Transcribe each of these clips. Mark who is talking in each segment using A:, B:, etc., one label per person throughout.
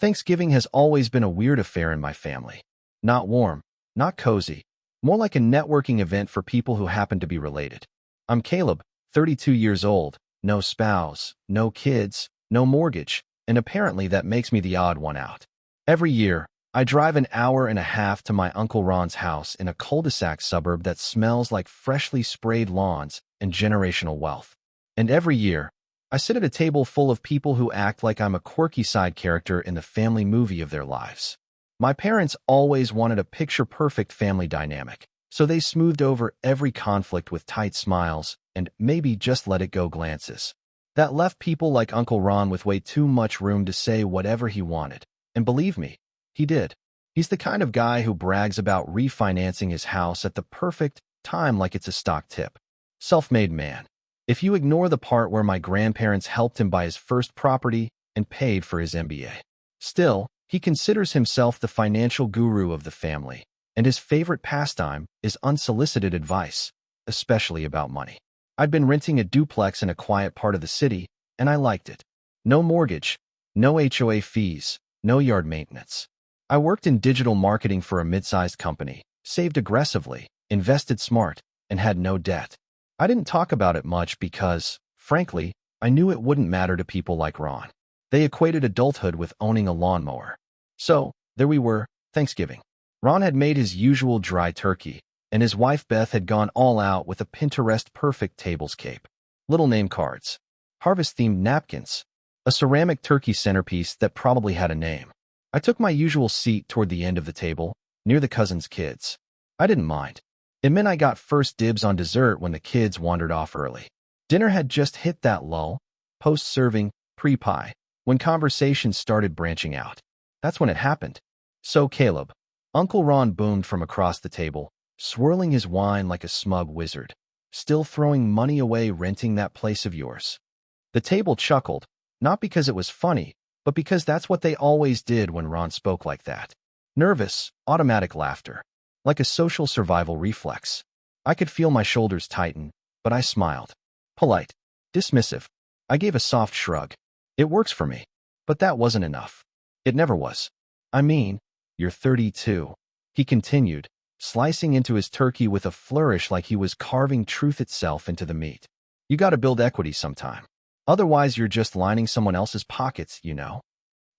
A: Thanksgiving has always been a weird affair in my family. Not warm, not cozy, more like a networking event for people who happen to be related. I'm Caleb, 32 years old, no spouse, no kids, no mortgage, and apparently that makes me the odd one out. Every year, I drive an hour and a half to my Uncle Ron's house in a cul-de-sac suburb that smells like freshly sprayed lawns and generational wealth. And every year, I sit at a table full of people who act like I'm a quirky side character in the family movie of their lives. My parents always wanted a picture-perfect family dynamic, so they smoothed over every conflict with tight smiles and maybe just let it go glances. That left people like Uncle Ron with way too much room to say whatever he wanted. And believe me, he did. He's the kind of guy who brags about refinancing his house at the perfect time like it's a stock tip. Self-made man. If you ignore the part where my grandparents helped him buy his first property and paid for his MBA. Still, he considers himself the financial guru of the family, and his favorite pastime is unsolicited advice, especially about money. I'd been renting a duplex in a quiet part of the city, and I liked it. No mortgage, no HOA fees, no yard maintenance. I worked in digital marketing for a mid-sized company, saved aggressively, invested smart, and had no debt. I didn't talk about it much because, frankly, I knew it wouldn't matter to people like Ron. They equated adulthood with owning a lawnmower. So, there we were, Thanksgiving. Ron had made his usual dry turkey, and his wife Beth had gone all out with a Pinterest-perfect tablescape. Little name cards, harvest-themed napkins, a ceramic turkey centerpiece that probably had a name. I took my usual seat toward the end of the table, near the cousins' kids. I didn't mind. It meant I got first dibs on dessert when the kids wandered off early. Dinner had just hit that lull, post-serving, pre-pie, when conversations started branching out. That's when it happened. So, Caleb, Uncle Ron boomed from across the table, swirling his wine like a smug wizard. Still throwing money away renting that place of yours. The table chuckled, not because it was funny, but because that's what they always did when Ron spoke like that. Nervous, automatic laughter. Like a social survival reflex. I could feel my shoulders tighten, but I smiled. Polite. Dismissive. I gave a soft shrug. It works for me. But that wasn't enough. It never was. I mean, you're 32. He continued, slicing into his turkey with a flourish like he was carving truth itself into the meat. You gotta build equity sometime. Otherwise, you're just lining someone else's pockets, you know.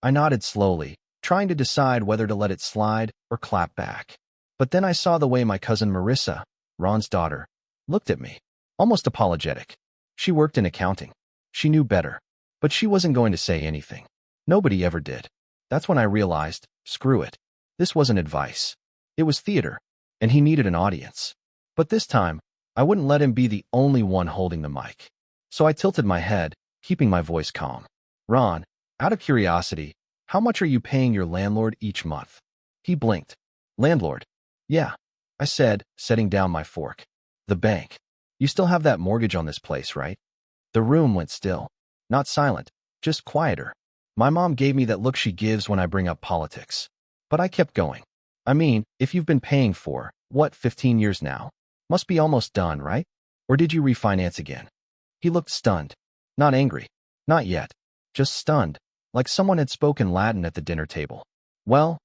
A: I nodded slowly, trying to decide whether to let it slide or clap back. But then I saw the way my cousin Marissa, Ron's daughter, looked at me, almost apologetic. She worked in accounting. She knew better, but she wasn't going to say anything. Nobody ever did. That's when I realized, screw it. This wasn't advice. It was theater, and he needed an audience. But this time, I wouldn't let him be the only one holding the mic. So I tilted my head, keeping my voice calm. Ron, out of curiosity, how much are you paying your landlord each month? He blinked. Landlord. Yeah, I said, setting down my fork. The bank. You still have that mortgage on this place, right? The room went still. Not silent, just quieter. My mom gave me that look she gives when I bring up politics. But I kept going. I mean, if you've been paying for, 15 years now? Must be almost done, right? Or did you refinance again? He looked stunned. Not angry. Not yet. Just stunned, like someone had spoken Latin at the dinner table. Well,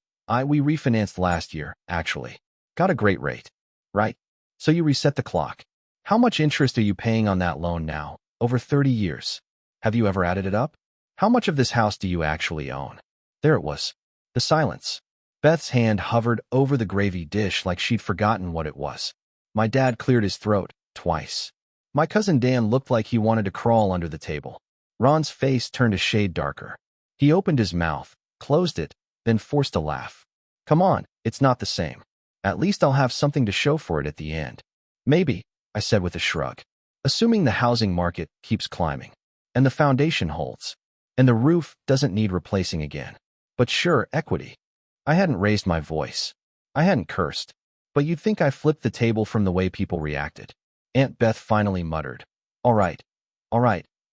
A: we refinanced last year, actually. Got a great rate. Right? So you reset the clock. How much interest are you paying on that loan now, over 30 years? Have you ever added it up? How much of this house do you actually own? There it was. The silence. Beth's hand hovered over the gravy dish like she'd forgotten what it was. My dad cleared his throat, twice. My cousin Dan looked like he wanted to crawl under the table. Ron's face turned a shade darker. He opened his mouth, closed it, then forced a laugh. Come on, it's not the same. At least I'll have something to show for it at the end. Maybe, I said with a shrug. Assuming the housing market keeps climbing. And the foundation holds. And the roof doesn't need replacing again. But sure, equity. I hadn't raised my voice. I hadn't cursed. But you'd think I flipped the table from the way people reacted. Aunt Beth finally muttered. All right,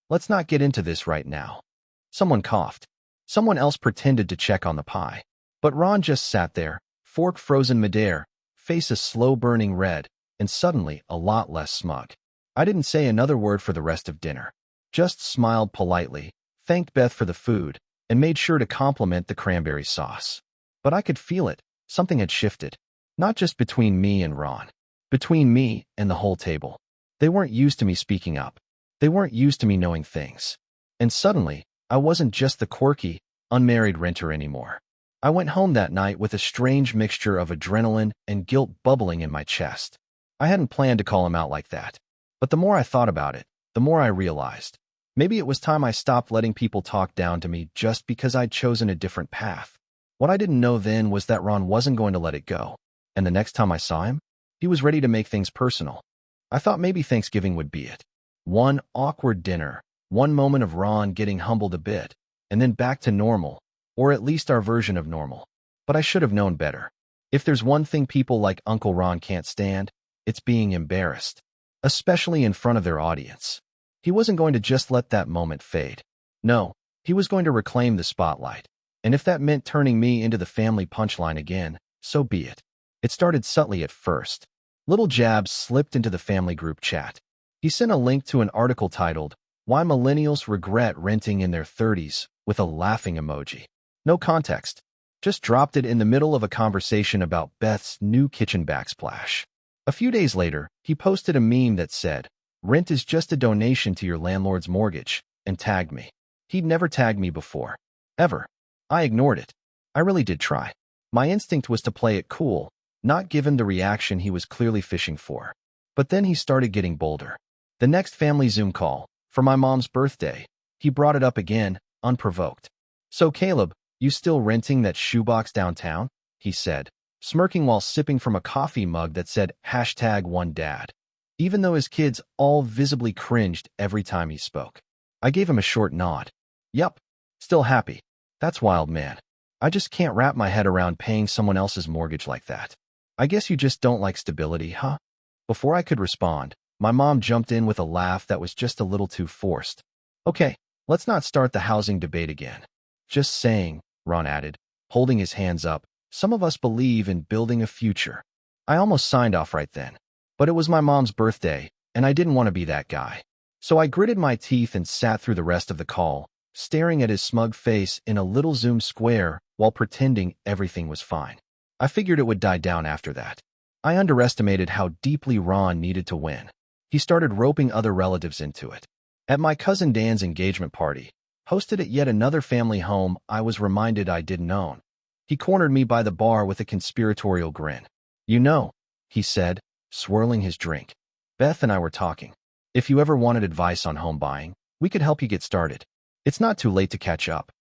A: let's not get into this right now. Someone coughed. Someone else pretended to check on the pie. But Ron just sat there, fork frozen midair, face a slow-burning red, and suddenly a lot less smug. I didn't say another word for the rest of dinner. Just smiled politely, thanked Beth for the food, and made sure to compliment the cranberry sauce. But I could feel it. Something had shifted. Not just between me and Ron. Between me and the whole table. They weren't used to me speaking up. They weren't used to me knowing things. And suddenly, I wasn't just the quirky, unmarried renter anymore. I went home that night with a strange mixture of adrenaline and guilt bubbling in my chest. I hadn't planned to call him out like that. But the more I thought about it, the more I realized. Maybe it was time I stopped letting people talk down to me just because I'd chosen a different path. What I didn't know then was that Ron wasn't going to let it go. And the next time I saw him, he was ready to make things personal. I thought maybe Thanksgiving would be it. One awkward dinner, one moment of Ron getting humbled a bit, and then back to normal, or at least our version of normal. But I should have known better. If there's one thing people like Uncle Ron can't stand, it's being embarrassed, especially in front of their audience. He wasn't going to just let that moment fade. No, he was going to reclaim the spotlight. And if that meant turning me into the family punchline again, so be it. It started subtly at first. Little jabs slipped into the family group chat. He sent a link to an article titled, "Why Millennials Regret Renting in Their 30s," with a laughing emoji. No context. Just dropped it in the middle of a conversation about Beth's new kitchen backsplash. A few days later, he posted a meme that said, "Rent is just a donation to your landlord's mortgage," and tagged me. He'd never tagged me before. Ever. I ignored it. I really did try. My instinct was to play it cool, not give him the reaction he was clearly fishing for. But then he started getting bolder. The next family Zoom call, for my mom's birthday, he brought it up again, unprovoked. "So Caleb, you still renting that shoebox downtown?" he said, smirking while sipping from a coffee mug that said #OneDad. Even though his kids all visibly cringed every time he spoke. I gave him a short nod. "Yup, still happy. That's wild, man. I just can't wrap my head around paying someone else's mortgage like that. I guess you just don't like stability, huh?" Before I could respond, my mom jumped in with a laugh that was just a little too forced. "Okay, let's not start the housing debate again. Just saying," Ron added, holding his hands up, "some of us believe in building a future." I almost signed off right then. But it was my mom's birthday, and I didn't want to be that guy. So I gritted my teeth and sat through the rest of the call, staring at his smug face in a little Zoom square while pretending everything was fine. I figured it would die down after that. I underestimated how deeply Ron needed to win. He started roping other relatives into it. At my cousin Dan's engagement party, hosted at yet another family home I was reminded I didn't own, he cornered me by the bar with a conspiratorial grin. "You know," he said, swirling his drink, "Beth and I were talking. If you ever wanted advice on home buying, we could help you get started. It's not too late to catch up."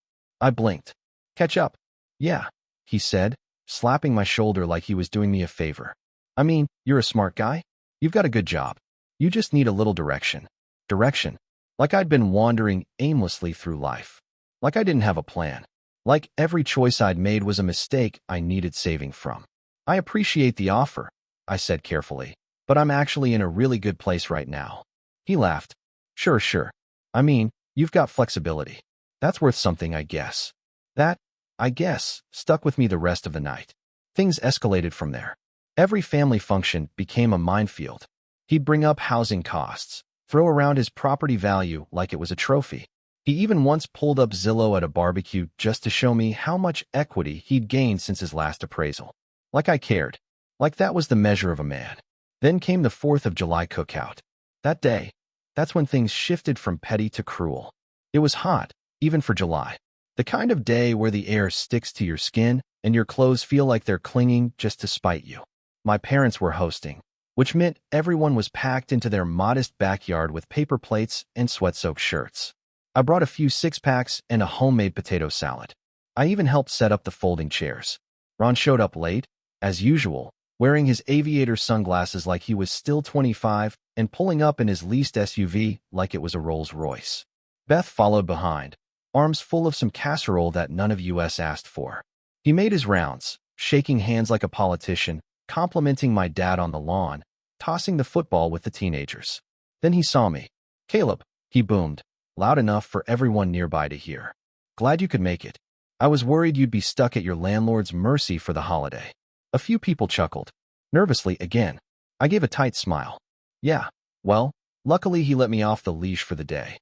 A: I blinked. "Catch up?" "Yeah," he said, slapping my shoulder like he was doing me a favor. "I mean, you're a smart guy. You've got a good job. You just need a little direction." Direction. Like I'd been wandering aimlessly through life. Like I didn't have a plan. Like every choice I'd made was a mistake I needed saving from. "I appreciate the offer," I said carefully, "but I'm actually in a really good place right now." He laughed. Sure. I mean, you've got flexibility. That's worth something, I guess." That, I guess, stuck with me the rest of the night. Things escalated from there. Every family function became a minefield. He'd bring up housing costs, throw around his property value like it was a trophy. He even once pulled up Zillow at a barbecue just to show me how much equity he'd gained since his last appraisal. Like I cared. Like that was the measure of a man. Then came the 4th of July cookout. That day, that's when things shifted from petty to cruel. It was hot, even for July. The kind of day where the air sticks to your skin and your clothes feel like they're clinging just to spite you. My parents were hosting, which meant everyone was packed into their modest backyard with paper plates and sweat-soaked shirts. I brought a few six-packs and a homemade potato salad. I even helped set up the folding chairs. Ron showed up late, as usual, wearing his aviator sunglasses like he was still 25 and pulling up in his leased SUV like it was a Rolls-Royce. Beth followed behind, arms full of some casserole that none of us asked for. He made his rounds, shaking hands like a politician, complimenting my dad on the lawn, tossing the football with the teenagers. Then he saw me. "Caleb," he boomed, loud enough for everyone nearby to hear. "Glad you could make it. I was worried you'd be stuck at your landlord's mercy for the holiday." A few people chuckled. Nervously again. I gave a tight smile. "Yeah, well, luckily he let me off the leash for the day."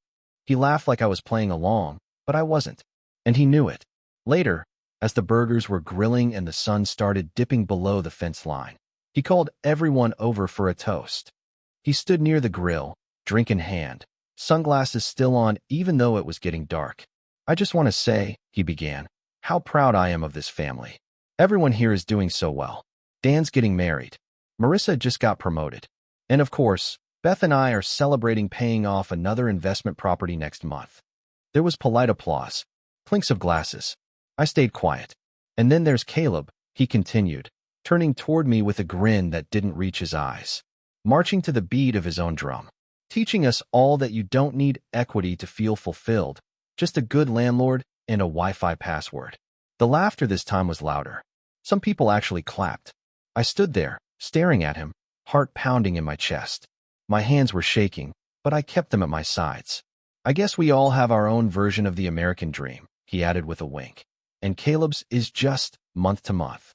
A: He laughed like I was playing along, but I wasn't. And he knew it. Later, as the burgers were grilling and the sun started dipping below the fence line, he called everyone over for a toast. He stood near the grill, drink in hand, sunglasses still on even though it was getting dark. "I just want to say," he began, "how proud I am of this family. Everyone here is doing so well. Dan's getting married. Marissa just got promoted. And of course, Beth and I are celebrating paying off another investment property next month." There was polite applause, clinks of glasses. I stayed quiet. "And then there's Caleb," he continued, turning toward me with a grin that didn't reach his eyes, marching to the beat of his own drum, teaching us all that you don't need equity to feel fulfilled, just a good landlord and a Wi-Fi password. The laughter this time was louder. Some people actually clapped. I stood there, staring at him, heart pounding in my chest. My hands were shaking, but I kept them at my sides. "I guess we all have our own version of the American dream," he added with a wink. "And Caleb's is just month to month."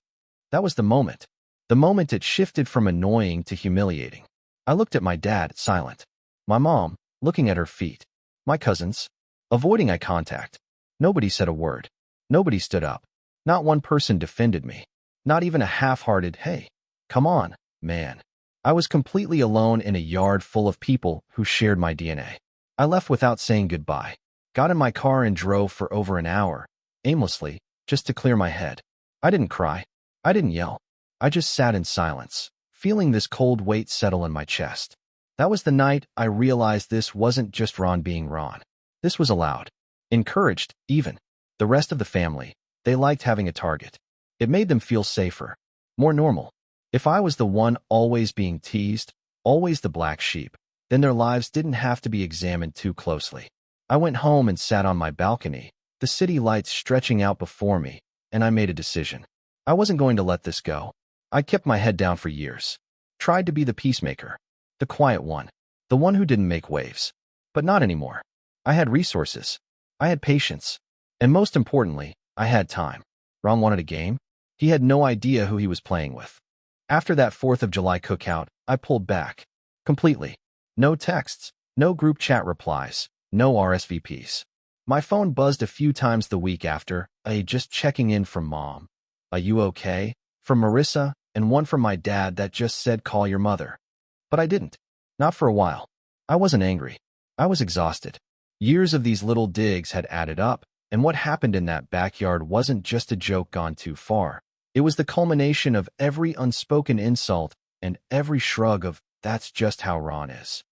A: That was the moment. The moment it shifted from annoying to humiliating. I looked at my dad, silent. My mom, looking at her feet. My cousins, avoiding eye contact. Nobody said a word. Nobody stood up. Not one person defended me. Not even a half-hearted, "Hey, come on, man." I was completely alone in a yard full of people who shared my DNA. I left without saying goodbye. Got in my car and drove for over an hour, aimlessly, just to clear my head. I didn't cry. I didn't yell. I just sat in silence, feeling this cold weight settle in my chest. That was the night I realized this wasn't just Ron being Ron. This was allowed. Encouraged, even. The rest of the family, they liked having a target. It made them feel safer, more normal. If I was the one always being teased, always the black sheep, then their lives didn't have to be examined too closely. I went home and sat on my balcony, the city lights stretching out before me, and I made a decision. I wasn't going to let this go. I kept my head down for years. Tried to be the peacemaker, the quiet one, the one who didn't make waves. But not anymore. I had resources. I had patience. And most importantly, I had time. Ron wanted a game. He had no idea who he was playing with. After that 4th of July cookout, I pulled back. Completely. No texts, no group chat replies, no RSVPs. My phone buzzed a few times the week after, just checking in from Mom. "Are you okay?" from Marissa, and one from my dad that just said, "Call your mother." But I didn't. Not for a while. I wasn't angry. I was exhausted. Years of these little digs had added up, and what happened in that backyard wasn't just a joke gone too far. It was the culmination of every unspoken insult and every shrug of, "That's just how Ron is."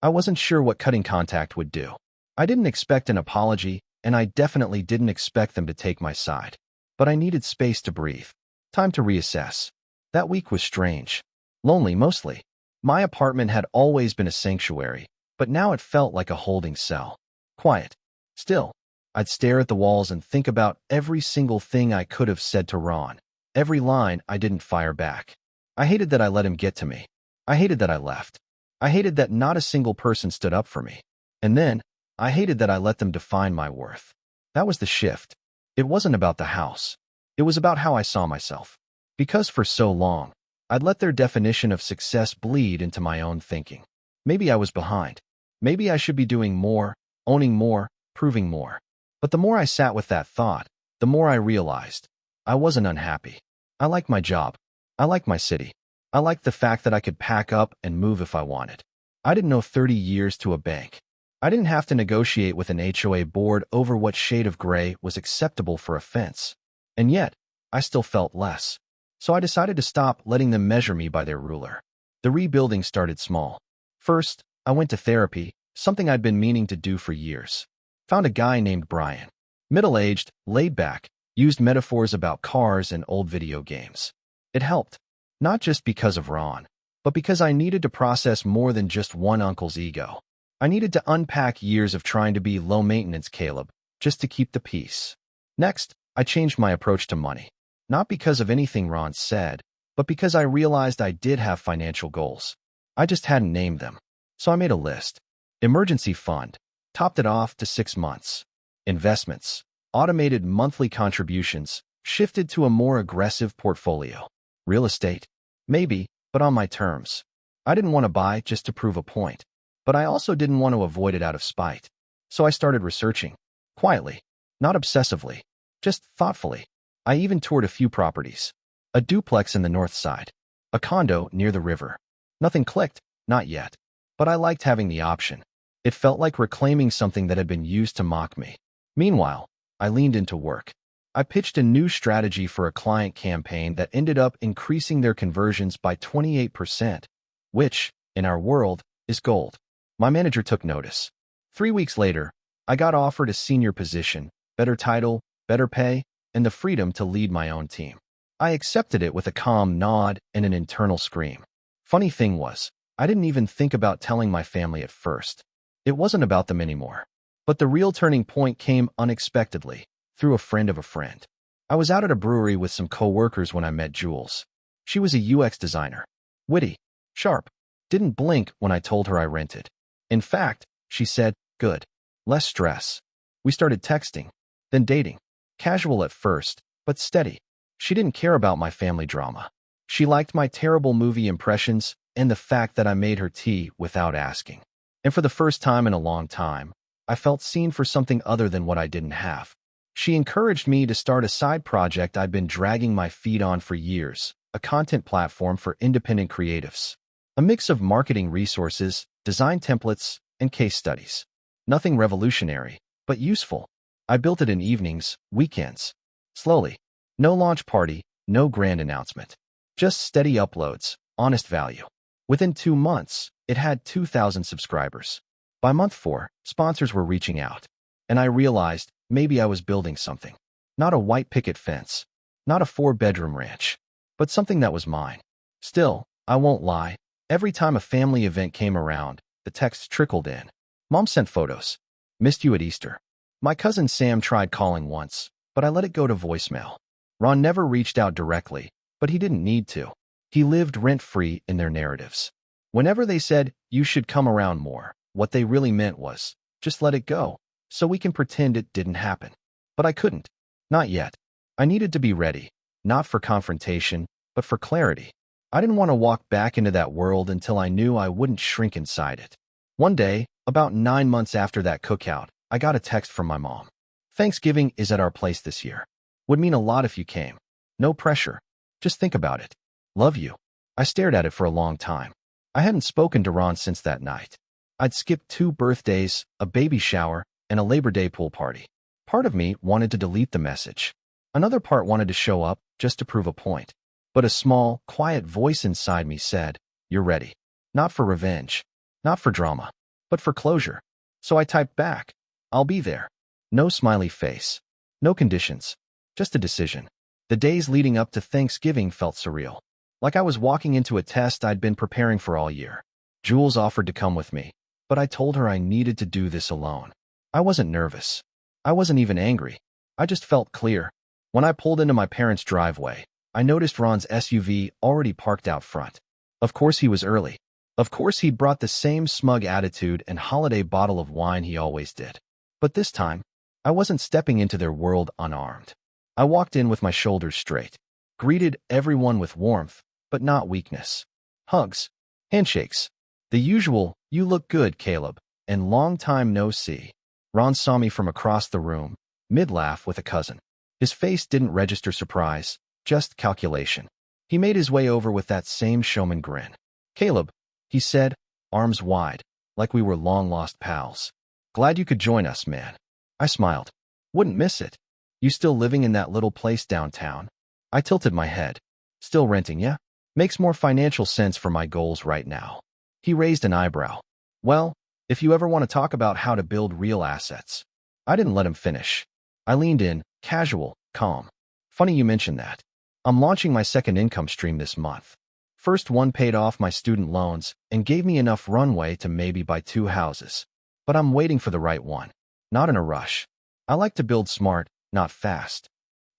A: I wasn't sure what cutting contact would do. I didn't expect an apology, and I definitely didn't expect them to take my side. But I needed space to breathe. Time to reassess. That week was strange. Lonely, mostly. My apartment had always been a sanctuary, but now it felt like a holding cell. Quiet. Still. I'd stare at the walls and think about every single thing I could have said to Ron. Every line I didn't fire back. I hated that I let him get to me. I hated that I left. I hated that not a single person stood up for me. And then, I hated that I let them define my worth. That was the shift. It wasn't about the house. It was about how I saw myself. Because for so long, I'd let their definition of success bleed into my own thinking. Maybe I was behind. Maybe I should be doing more, owning more, proving more. But the more I sat with that thought, the more I realized I wasn't unhappy. I liked my job. I liked my city. I liked the fact that I could pack up and move if I wanted. I didn't owe 30 years to a bank. I didn't have to negotiate with an HOA board over what shade of gray was acceptable for a fence. And yet, I still felt less. So I decided to stop letting them measure me by their ruler. The rebuilding started small. First, I went to therapy, something I'd been meaning to do for years. Found a guy named Brian. Middle-aged, laid back, used metaphors about cars and old video games. It helped. Not just because of Ron, but because I needed to process more than just one uncle's ego. I needed to unpack years of trying to be low-maintenance Caleb, just to keep the peace. Next, I changed my approach to money. Not because of anything Ron said, but because I realized I did have financial goals. I just hadn't named them. So I made a list. Emergency fund. Topped it off to 6 months. Investments. Automated monthly contributions. Shifted to a more aggressive portfolio. Real estate. Maybe, but on my terms. I didn't want to buy just to prove a point. But I also didn't want to avoid it out of spite. So I started researching. Quietly. Not obsessively, just thoughtfully. I even toured a few properties. A duplex in the north side. A condo near the river. Nothing clicked, not yet. But I liked having the option. It felt like reclaiming something that had been used to mock me. Meanwhile, I leaned into work. I pitched a new strategy for a client campaign that ended up increasing their conversions by 28%, which, in our world, is gold. My manager took notice. 3 weeks later, I got offered a senior position, better title, better pay, and the freedom to lead my own team. I accepted it with a calm nod and an internal scream. Funny thing was, I didn't even think about telling my family at first. It wasn't about them anymore. But the real turning point came unexpectedly, through a friend of a friend. I was out at a brewery with some coworkers when I met Jules. She was a UX designer. Witty, sharp, didn't blink when I told her I rented. In fact, she said, good. Less stress. We started texting, then dating. Casual at first, but steady. She didn't care about my family drama. She liked my terrible movie impressions and the fact that I made her tea without asking. And for the first time in a long time, I felt seen for something other than what I didn't have. She encouraged me to start a side project I'd been dragging my feet on for years, a content platform for independent creatives. A mix of marketing resources, design templates, and case studies. Nothing revolutionary, but useful. I built it in evenings, weekends. Slowly. No launch party, no grand announcement. Just steady uploads, honest value. Within 2 months, it had 2,000 subscribers. By month 4, sponsors were reaching out. And I realized maybe I was building something. Not a white picket fence. Not a 4-bedroom ranch. But something that was mine. Still, I won't lie. Every time a family event came around, the texts trickled in. Mom sent photos. Missed you at Easter. My cousin Sam tried calling once, but I let it go to voicemail. Ron never reached out directly, but he didn't need to. He lived rent-free in their narratives. Whenever they said, you should come around more, what they really meant was, just let it go, so we can pretend it didn't happen. But I couldn't. Not yet. I needed to be ready, not for confrontation, but for clarity. I didn't want to walk back into that world until I knew I wouldn't shrink inside it. One day, about 9 months after that cookout, I got a text from my mom. Thanksgiving is at our place this year. Would mean a lot if you came. No pressure. Just think about it. Love you. I stared at it for a long time. I hadn't spoken to Ron since that night. I'd skipped 2 birthdays, a baby shower, and a Labor Day pool party. Part of me wanted to delete the message. Another part wanted to show up just to prove a point. But a small, quiet voice inside me said, you're ready. Not for revenge. Not for drama. But for closure. So I typed back, I'll be there. No smiley face. No conditions. Just a decision. The days leading up to Thanksgiving felt surreal. Like I was walking into a test I'd been preparing for all year. Jules offered to come with me, but I told her I needed to do this alone. I wasn't nervous. I wasn't even angry. I just felt clear. When I pulled into my parents' driveway, I noticed Ron's SUV already parked out front. Of course he was early. Of course he'd brought the same smug attitude and holiday bottle of wine he always did. But this time, I wasn't stepping into their world unarmed. I walked in with my shoulders straight, greeted everyone with warmth, but not weakness. Hugs, handshakes, the usual, you look good, Caleb, and long time no see. Ron saw me from across the room, mid-laugh with a cousin. His face didn't register surprise, just calculation. He made his way over with that same showman grin. Caleb, he said, arms wide, like we were long-lost pals. Glad you could join us, man. I smiled. Wouldn't miss it. You still living in that little place downtown? I tilted my head. Still renting, yeah? Makes more financial sense for my goals right now. He raised an eyebrow. Well, if you ever want to talk about how to build real assets. I didn't let him finish. I leaned in, casual, calm. Funny you mention that. I'm launching my second income stream this month. First one paid off my student loans and gave me enough runway to maybe buy 2 houses. But I'm waiting for the right one. Not in a rush. I like to build smart, not fast.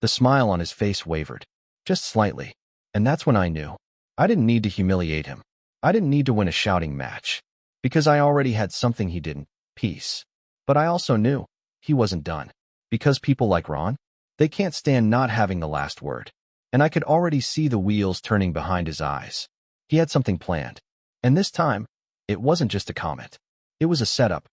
A: The smile on his face wavered. Just slightly. And that's when I knew. I didn't need to humiliate him. I didn't need to win a shouting match. Because I already had something he didn't. Peace. But I also knew. He wasn't done. Because people like Ron, they can't stand not having the last word. And I could already see the wheels turning behind his eyes. He had something planned. And this time, it wasn't just a comment. It was a setup.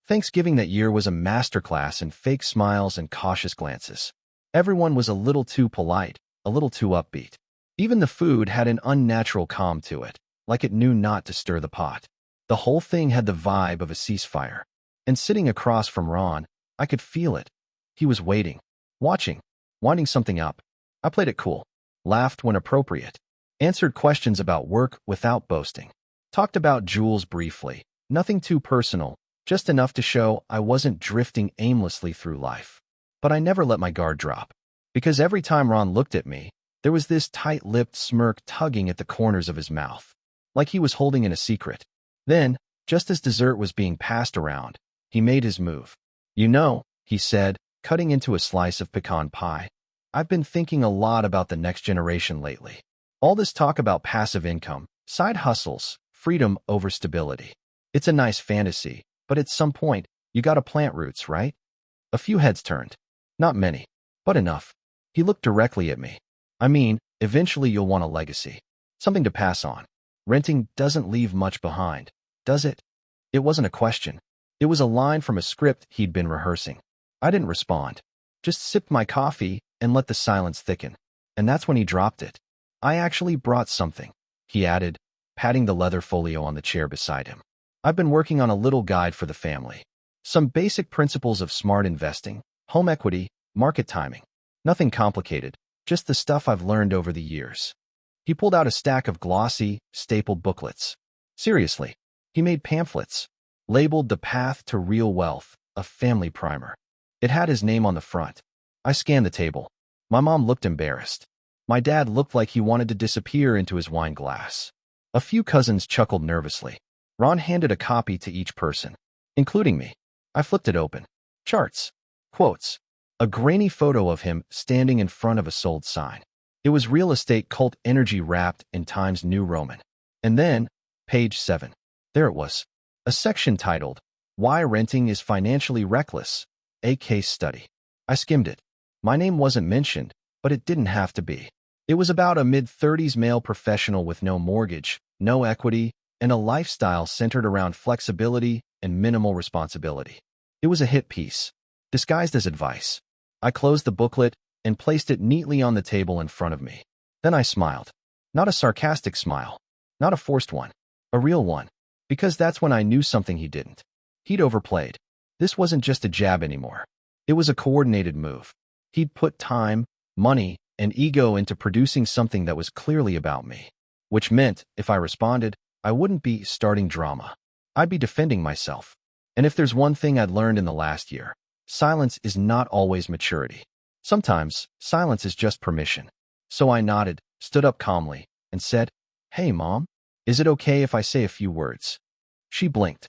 A: Thanksgiving that year was a masterclass in fake smiles and cautious glances. Everyone was a little too polite, a little too upbeat. Even the food had an unnatural calm to it, like it knew not to stir the pot. The whole thing had the vibe of a ceasefire. And sitting across from Ron, I could feel it. He was waiting, watching, winding something up. I played it cool, laughed when appropriate, answered questions about work without boasting, talked about Jules briefly, nothing too personal, just enough to show I wasn't drifting aimlessly through life. But I never let my guard drop, because every time Ron looked at me, there was this tight-lipped smirk tugging at the corners of his mouth, like he was holding in a secret. Then, just as dessert was being passed around, he made his move. "You know," he said, cutting into a slice of pecan pie, "I've been thinking a lot about the next generation lately. All this talk about passive income, side hustles, freedom over stability. It's a nice fantasy, but at some point, you gotta plant roots, right?" A few heads turned. Not many, but enough. He looked directly at me. "I mean, eventually you'll want a legacy. Something to pass on. Renting doesn't leave much behind, does it?" It wasn't a question. It was a line from a script he'd been rehearsing. I didn't respond. Just sipped my coffee and let the silence thicken. And that's when he dropped it. "I actually brought something," he added, patting the leather folio on the chair beside him. "I've been working on a little guide for the family. Some basic principles of smart investing, home equity, market timing. Nothing complicated, just the stuff I've learned over the years." He pulled out a stack of glossy, stapled booklets. Seriously, he made pamphlets, labeled The Path to Real Wealth, a family primer. It had his name on the front. I scanned the table. My mom looked embarrassed. My dad looked like he wanted to disappear into his wine glass. A few cousins chuckled nervously. Ron handed a copy to each person, including me. I flipped it open. Charts, quotes, a grainy photo of him standing in front of a sold sign. It was real estate cult energy wrapped in Times New Roman. And then, page 7. There it was. A section titled, "Why Renting is Financially Reckless, a Case Study." I skimmed it. My name wasn't mentioned, but it didn't have to be. It was about a mid-30s male professional with no mortgage, no equity, and a lifestyle centered around flexibility and minimal responsibility. It was a hit piece, disguised as advice. I closed the booklet and placed it neatly on the table in front of me. Then I smiled. Not a sarcastic smile, not a forced one, a real one, because that's when I knew something he didn't. He'd overplayed. This wasn't just a jab anymore. It was a coordinated move. He'd put time, money, and ego into producing something that was clearly about me, which meant, if I responded, I wouldn't be starting drama. I'd be defending myself. And if there's one thing I'd learned in the last year, silence is not always maturity. Sometimes, silence is just permission. So I nodded, stood up calmly, and said, "Hey, Mom, is it okay if I say a few words?" She blinked.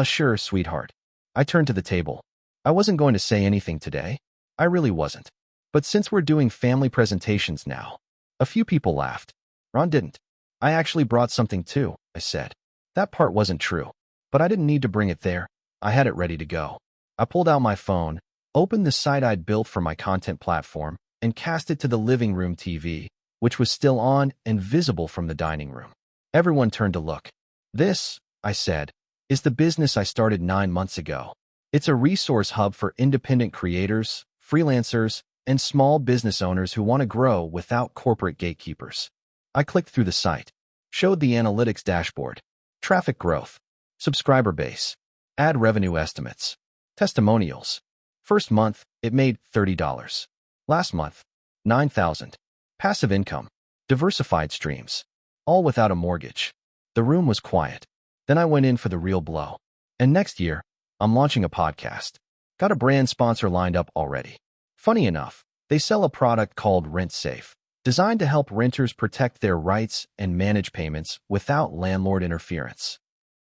A: Sure, sweetheart." I turned to the table. I wasn't going to say anything today. I really wasn't. But since we're doing family presentations now, a few people laughed. Ron didn't. "I actually brought something too," I said. That part wasn't true, but I didn't need to bring it there. I had it ready to go. I pulled out my phone, opened the site I'd built for my content platform, and cast it to the living room TV, which was still on and visible from the dining room. Everyone turned to look. "This," I said, "is the business I started 9 months ago. It's a resource hub for independent creators, freelancers, and small business owners who want to grow without corporate gatekeepers." I clicked through the site, showed the analytics dashboard, traffic growth, subscriber base, ad revenue estimates, testimonials. First month, it made $30. Last month, $9,000. Passive income, diversified streams, all without a mortgage. The room was quiet. Then I went in for the real blow. And next year, I'm launching a podcast. Got a brand sponsor lined up already. Funny enough, they sell a product called Rent Safe, designed to help renters protect their rights and manage payments without landlord interference.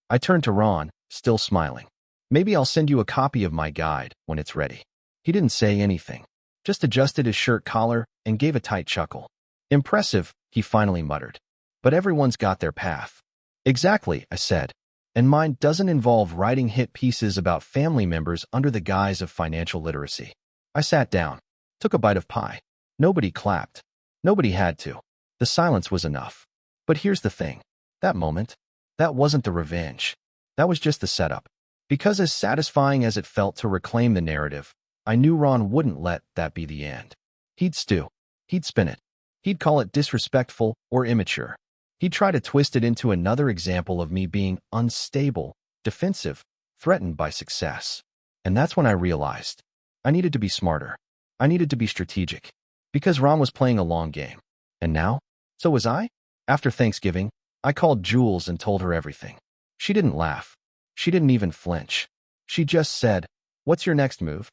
A: I turned to Ron, still smiling. "Maybe I'll send you a copy of my guide when it's ready." He didn't say anything, just adjusted his shirt collar and gave a tight chuckle. "Impressive," he finally muttered. "But everyone's got their path." "Exactly," I said. "And mine doesn't involve writing hit pieces about family members under the guise of financial literacy." I sat down, took a bite of pie. Nobody clapped. Nobody had to. The silence was enough. But here's the thing. That moment, that wasn't the revenge. That was just the setup. Because as satisfying as it felt to reclaim the narrative, I knew Ron wouldn't let that be the end. He'd stew. He'd spin it. He'd call it disrespectful or immature. He'd try to twist it into another example of me being unstable, defensive, threatened by success. And that's when I realized I needed to be smarter. I needed to be strategic. Because Ron was playing a long game. And now? So was I? After Thanksgiving, I called Jules and told her everything. She didn't laugh. She didn't even flinch. She just said, "What's your next move?"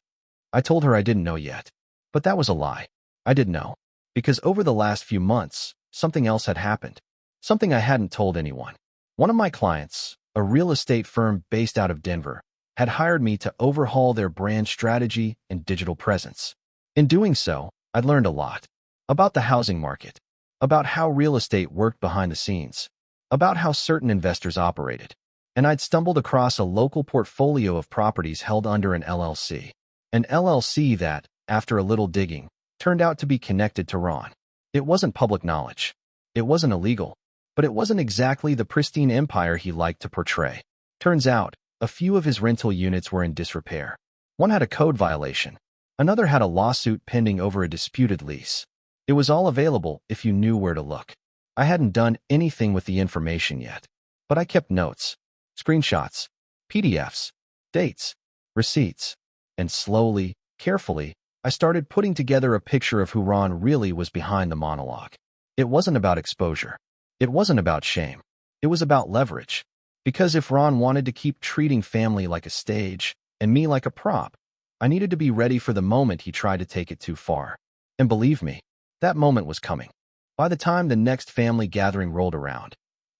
A: I told her I didn't know yet. But that was a lie. I didn't know. Because over the last few months, something else had happened. Something I hadn't told anyone. One of my clients, a real estate firm based out of Denver, had hired me to overhaul their brand strategy and digital presence. In doing so, I'd learned a lot. About the housing market. About how real estate worked behind the scenes. About how certain investors operated. And I'd stumbled across a local portfolio of properties held under an LLC. An LLC that, after a little digging, turned out to be connected to Ron. It wasn't public knowledge. It wasn't illegal. But it wasn't exactly the pristine empire he liked to portray. Turns out, a few of his rental units were in disrepair. One had a code violation. Another had a lawsuit pending over a disputed lease. It was all available if you knew where to look. I hadn't done anything with the information yet. But I kept notes, screenshots, PDFs, dates, receipts. And slowly, carefully, I started putting together a picture of who Ron really was behind the monologue. It wasn't about exposure. It wasn't about shame. It was about leverage. Because if Ron wanted to keep treating family like a stage and me like a prop, I needed to be ready for the moment he tried to take it too far. And believe me, that moment was coming. By the time the next family gathering rolled around,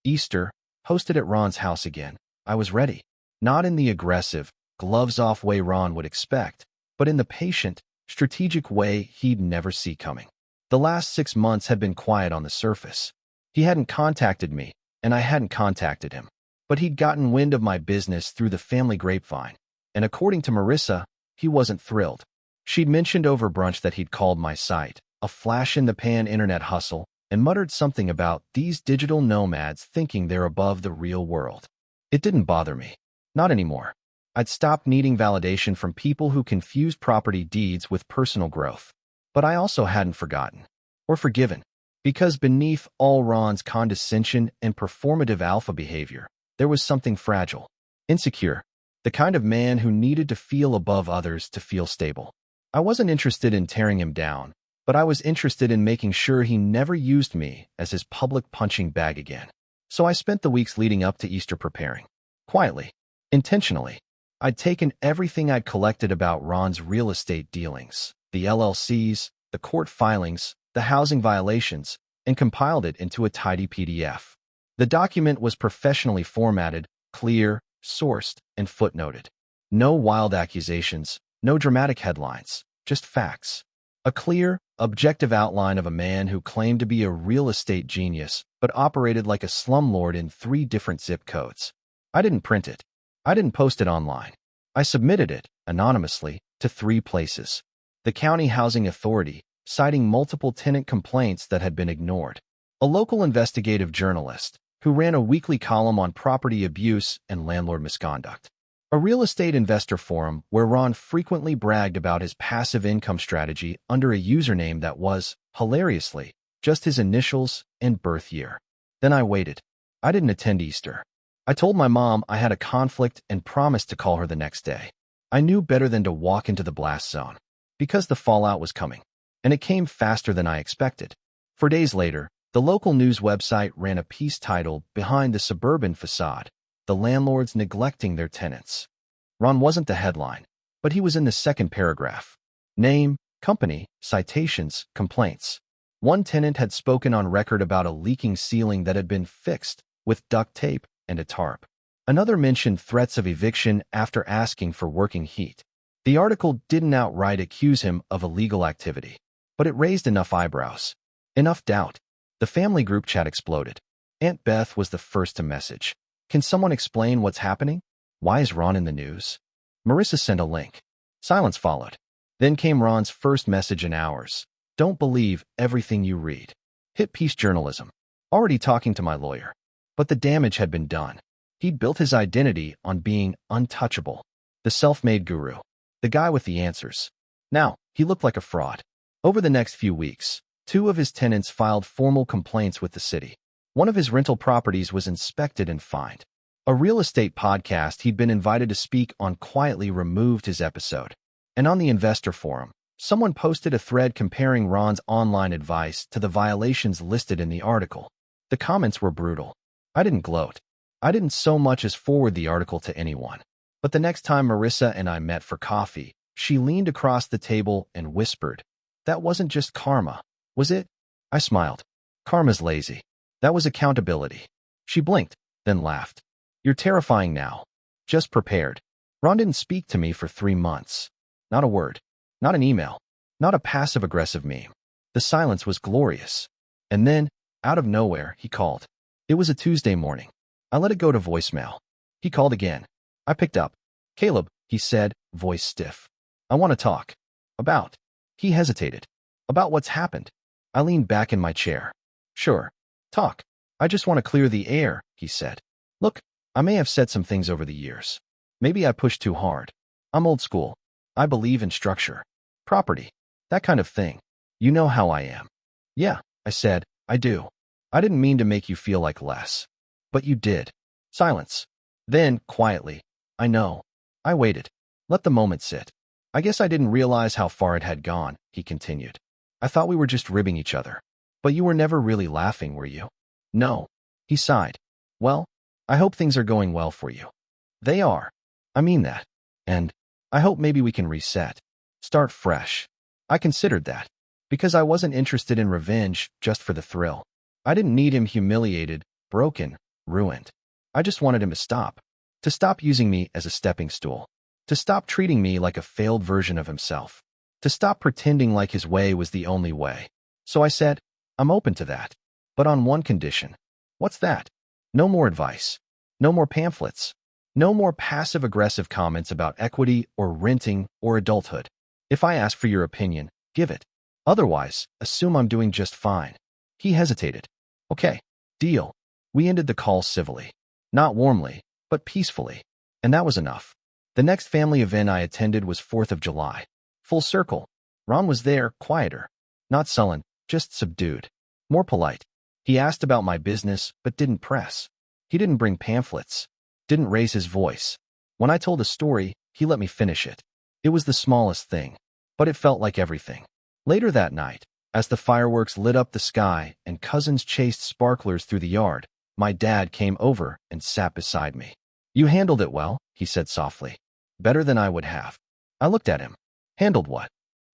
A: Easter, hosted at Ron's house again, I was ready. Not in the aggressive, gloves-off way Ron would expect, but in the patient, strategic way he'd never see coming. The last 6 months had been quiet on the surface. He hadn't contacted me, and I hadn't contacted him. But he'd gotten wind of my business through the family grapevine, and according to Marissa, he wasn't thrilled. She'd mentioned over brunch that he'd called my site a flash-in-the-pan internet hustle and muttered something about these digital nomads thinking they're above the real world. It didn't bother me. Not anymore. I'd stopped needing validation from people who confused property deeds with personal growth. But I also hadn't forgotten. Or forgiven. Because beneath all Ron's condescension and performative alpha behavior, there was something fragile, insecure, the kind of man who needed to feel above others to feel stable. I wasn't interested in tearing him down, but I was interested in making sure he never used me as his public punching bag again. So I spent the weeks leading up to Easter preparing. Quietly. Intentionally. I'd taken everything I'd collected about Ron's real estate dealings, the LLCs, the court filings, the housing violations, and compiled it into a tidy PDF. The document was professionally formatted, clear, sourced, and footnoted. No wild accusations, no dramatic headlines, just facts. A clear, objective outline of a man who claimed to be a real estate genius, but operated like a slumlord in 3 different zip codes. I didn't print it. I didn't post it online. I submitted it, anonymously, to 3 places. The County Housing Authority, citing multiple tenant complaints that had been ignored. A local investigative journalist, who ran a weekly column on property abuse and landlord misconduct. A real estate investor forum where Ron frequently bragged about his passive income strategy under a username that was, hilariously, just his initials and birth year. Then I waited. I didn't attend Easter. I told my mom I had a conflict and promised to call her the next day. I knew better than to walk into the blast zone. Because the fallout was coming. And it came faster than I expected. 4 days later, the local news website ran a piece titled, "Behind the Suburban Facade, the Landlords Neglecting Their Tenants." Ron wasn't the headline, but he was in the second paragraph. Name, company, citations, complaints. One tenant had spoken on record about a leaking ceiling that had been fixed with duct tape and a tarp. Another mentioned threats of eviction after asking for working heat. The article didn't outright accuse him of illegal activity, but it raised enough eyebrows, enough doubt. The family group chat exploded. Aunt Beth was the first to message. "Can someone explain what's happening? Why is Ron in the news?" Marissa sent a link. Silence followed. Then came Ron's first message in hours. "Don't believe everything you read. Hit piece journalism. Already talking to my lawyer." But the damage had been done. He'd built his identity on being untouchable, the self-made guru, the guy with the answers. Now, he looked like a fraud. Over the next few weeks, 2 of his tenants filed formal complaints with the city. One of his rental properties was inspected and fined. A real estate podcast he'd been invited to speak on quietly removed his episode. And on the investor forum, someone posted a thread comparing Ron's online advice to the violations listed in the article. The comments were brutal. I didn't gloat. I didn't so much as forward the article to anyone. But the next time Marissa and I met for coffee, she leaned across the table and whispered, "That wasn't just karma, was it?" I smiled. "Karma's lazy. That was accountability." She blinked, then laughed. "You're terrifying now. Just prepared." Ron didn't speak to me for 3 months. Not a word. Not an email. Not a passive-aggressive meme. The silence was glorious. And then, out of nowhere, he called. It was a Tuesday morning. I let it go to voicemail. He called again. I picked up. "Caleb," he said, voice stiff. "I want to talk." "About?" He hesitated. "About what's happened." I leaned back in my chair. "Sure. Talk. I just want to clear the air," he said. "Look, I may have said some things over the years. Maybe I pushed too hard. I'm old school. I believe in structure. Property. That kind of thing. You know how I am." "Yeah," I said, "I do. I didn't mean to make you feel like less." "But you did." Silence. Then, quietly, "I know." I waited. Let the moment sit. "I guess I didn't realize how far it had gone," he continued. "I thought we were just ribbing each other. But you were never really laughing, were you?" "No." He sighed. "Well, I hope things are going well for you." "They are. I mean that. And I hope maybe we can reset. Start fresh." I considered that. Because I wasn't interested in revenge just for the thrill. I didn't need him humiliated, broken, ruined. I just wanted him to stop. To stop using me as a stepping stool. To stop treating me like a failed version of himself. To stop pretending like his way was the only way. So I said, "I'm open to that. But on one condition." "What's that?" "No more advice. No more pamphlets. No more passive-aggressive comments about equity or renting or adulthood. If I ask for your opinion, give it. Otherwise, assume I'm doing just fine." He hesitated. "Okay. Deal." We ended the call civilly. Not warmly, but peacefully. And that was enough. The next family event I attended was 4th of July. Full circle. Ron was there, quieter. Not sullen, just subdued. More polite. He asked about my business, but didn't press. He didn't bring pamphlets. Didn't raise his voice. When I told a story, he let me finish it. It was the smallest thing, but it felt like everything. Later that night, as the fireworks lit up the sky and cousins chased sparklers through the yard, my dad came over and sat beside me. "You handled it well," he said softly. "Better than I would have." I looked at him. "Handled what?"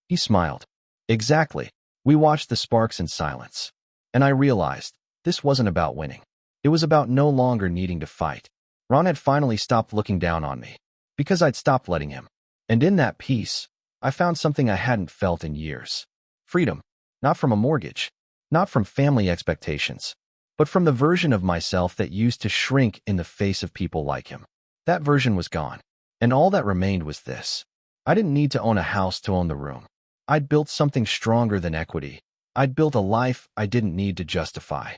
A: He smiled. "Exactly." We watched the sparks in silence. And I realized, this wasn't about winning. It was about no longer needing to fight. Ron had finally stopped looking down on me. Because I'd stopped letting him. And in that peace, I found something I hadn't felt in years. Freedom. Not from a mortgage. Not from family expectations. But from the version of myself that used to shrink in the face of people like him. That version was gone. And all that remained was this. I didn't need to own a house to own the room. I'd built something stronger than equity. I'd built a life I didn't need to justify.